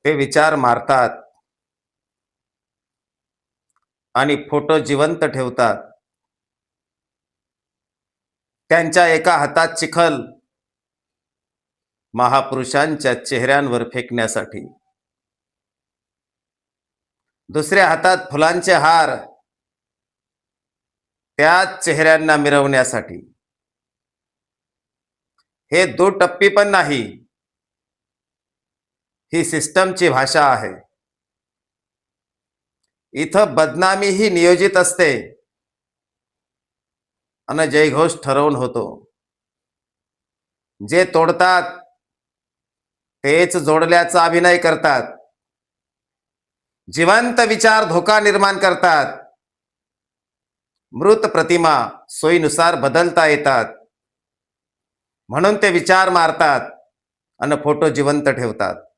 ते विचार मारतात आणि फोटो जिवंत ठेवतात. त्यांच्या एका हातात चिखल महापुरुषांच्या चेहऱ्यांवर फेकण्यासाठी, दुसऱ्या हातात फुलांचे हार त्याच चेहऱ्यांना मिरवण्यासाठी. हे दुटप्पी पण नाही, ही सिस्टमची भाषा आहे. इथं बदनामी ही नियोजित असते आणि जयघोष ठरवून होतो. जे तोडतात तेच जोडल्याचा अभिनय करतात. जिवंत विचार धोका निर्माण करतात. मृत प्रतिमा सोयीनुसार बदलता येतात, म्हणून ते विचार मारतात आणि फोटो जिवंत ठेवतात.